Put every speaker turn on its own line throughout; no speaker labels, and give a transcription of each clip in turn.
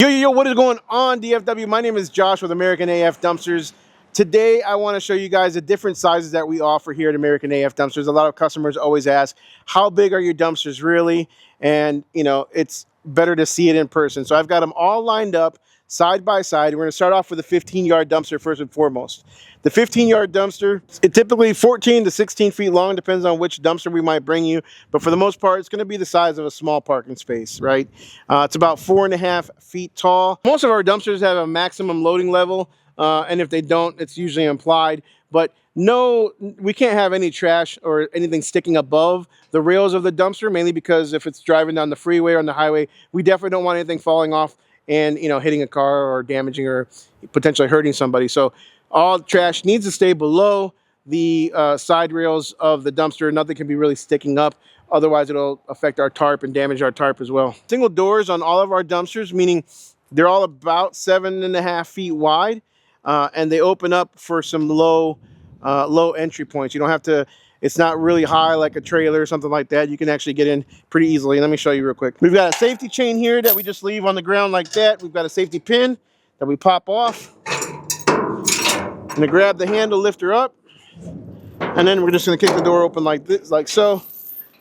Yo, what is going on, DFW? My name is Josh with American AF Dumpsters. Today, I want to show you guys the different sizes that we offer here at American AF Dumpsters. A lot of customers always ask, how big are your dumpsters really? And, you know, it's better to see it in person. So I've got them all lined up side by side. We're going to start off with a 15-yard dumpster first and foremost. The 15-yard dumpster, it's typically 14 to 16 feet long, depends on which dumpster we might bring you. But for the most part, it's going to be the size of a small parking space, right? It's about 4.5 feet tall. Most of our dumpsters have a maximum loading level, and if they don't, it's usually implied. But no, we can't have any trash or anything sticking above the rails of the dumpster, mainly because if it's driving down the freeway or on the highway, we definitely don't want anything falling off and, you know, hitting a car or damaging or potentially hurting somebody. So all trash needs to stay below the side rails of the dumpster. Nothing can be really sticking up. Otherwise, it'll affect our tarp and damage our tarp as well. Single doors on all of our dumpsters, meaning they're all about 7.5 feet wide, and they open up for some low entry points. You don't have to, it's not really high like a trailer or something like that. You can actually get in pretty easily. Let me show you real quick. We've got a safety chain here that we just leave on the ground like that. We've got a safety pin that we pop off. I'm gonna grab the handle, lift her up, and then we're just gonna kick the door open like this, like so.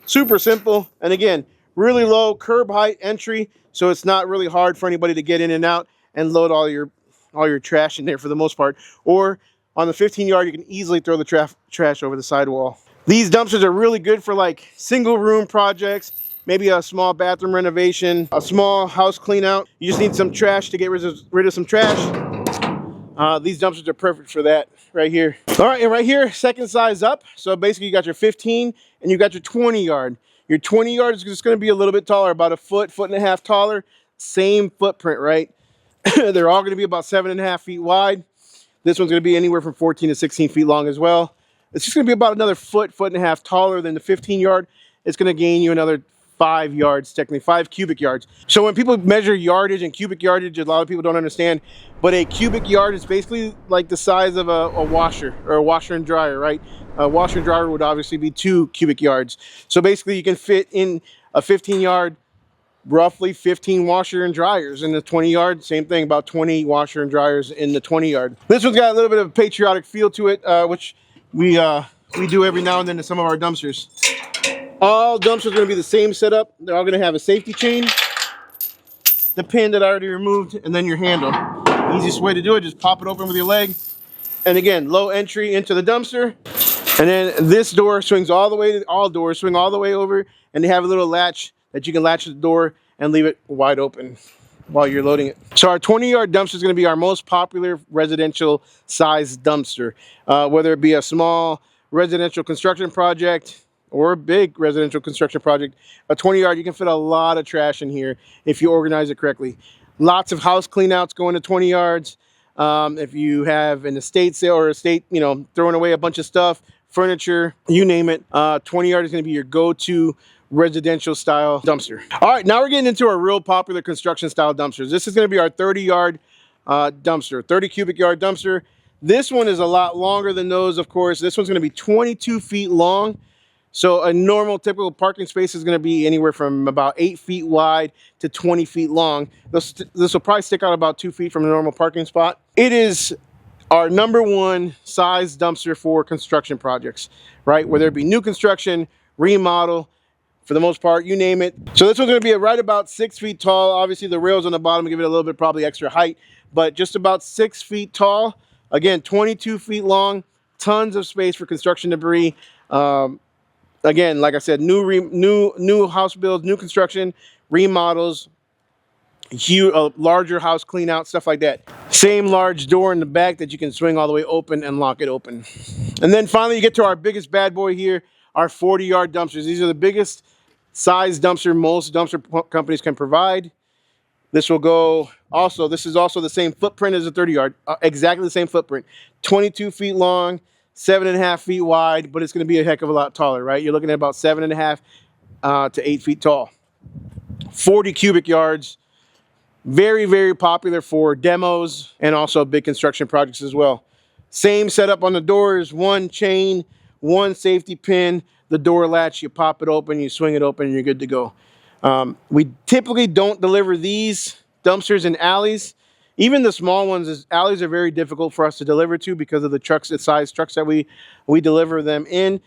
Super simple, and again, really low curb height entry, so it's not really hard for anybody to get in and out and load all your trash in there for the most part. Or on the 15-yard, you can easily throw the trash over the sidewall. These dumpsters are really good for like single room projects, maybe a small bathroom renovation, a small house clean out. You just need some trash to get rid of some trash. These dumpsters are perfect for that right here. All right, and right here, second size up. So basically you got your 15 and you got your 20-yard. Your 20-yard is just gonna be a little bit taller, about a foot and a half taller. Same footprint, right? They're all gonna be about 7.5 feet wide. This one's gonna be anywhere from 14 to 16 feet long as well. It's just gonna be about another foot and a half taller than the 15-yard. It's gonna gain you another 5 yards, technically 5 cubic yards. So when people measure yardage and cubic yardage, a lot of people don't understand, but a cubic yard is basically like the size of a washer or a washer and dryer, right? A washer and dryer would obviously be 2 cubic yards. So basically you can fit in a 15-yard, roughly 15 washer and dryers. In the 20-yard, same thing, about 20 washer and dryers in the 20-yard. This one's got a little bit of a patriotic feel to it, which we do every now and then to some of our dumpsters. All dumpsters are going to be the same setup. They're all going to have a safety chain, the pin that I already removed, and then your handle. Easiest way to do it, just pop it open with your leg. And again, low entry into the dumpster. And then this door swings all the way, all doors swing all the way over, and they have a little latch that you can latch the door and leave it wide open while you're loading it. So our 20-yard dumpster is going to be our most popular residential size dumpster. Whether it be a small residential construction project or a big residential construction project, a 20-yard, you can fit a lot of trash in here if you organize it correctly. Lots of house cleanouts go into 20 yards. If you have an estate sale or estate, you know, throwing away a bunch of stuff, furniture, you name it, 20-yard is going to be your go-to residential style dumpster. All right, now we're getting into our real popular construction style dumpsters. This is going to be our 30-yard dumpster, 30 cubic yard dumpster. This one is a lot longer than those, of course. This one's going to be 22 feet long. So a normal typical parking space is going to be anywhere from about 8 feet wide to 20 feet long. This will probably stick out about 2 feet from a normal parking spot. It is our #1 size dumpster for construction projects, right? Whether it be new construction, remodel, for the most part, you name it. So this one's going to be right about 6 feet tall. Obviously the rails on the bottom give it a little bit probably extra height, but just about 6 feet tall. Again, 22 feet long, tons of space for construction debris. Again, like I said, new house builds, new construction, remodels, huge, larger house clean out, stuff like that. Same large door in the back that you can swing all the way open and lock it open. And then finally you get to our biggest bad boy here, our 40-yard dumpsters. These are the biggest size dumpster most dumpster companies can provide. This will go also, this is also the same footprint as a 30-yard, exactly the same footprint. 22 feet long, 7.5 feet wide, but it's going to be a heck of a lot taller, right? You're looking at about 7.5 to 8 feet tall. 40 cubic yards. Very, very popular for demos and also big construction projects as well. Same setup on the doors, one chain, one safety pin, the door latch, you pop it open, you swing it open, and you're good to go. We typically don't deliver these dumpsters in alleys, even the small ones, alleys are very difficult for us to deliver to because of the trucks, the size trucks that we deliver them in.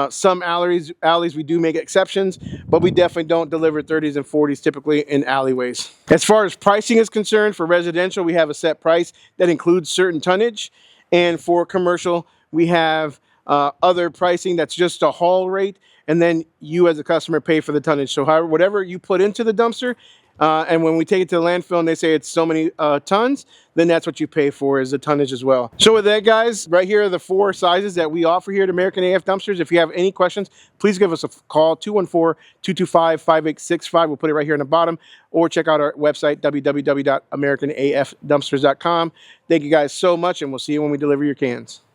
Some alleys we do make exceptions, but we definitely don't deliver 30s and 40s typically in alleyways. As far as pricing is concerned, for residential, we have a set price that includes certain tonnage. And for commercial, we have other pricing that's just a haul rate. And then you as a customer pay for the tonnage. So however, whatever you put into the dumpster, and when we take it to the landfill and they say it's so many tons, then that's what you pay for, is the tonnage as well. So with that, guys, right here are the 4 sizes that we offer here at American AF Dumpsters. If you have any questions, please give us a call, 214-225-5865. We'll put it right here in the bottom, or check out our website, www.americanafdumpsters.com. Thank you guys so much, and we'll see you when we deliver your cans.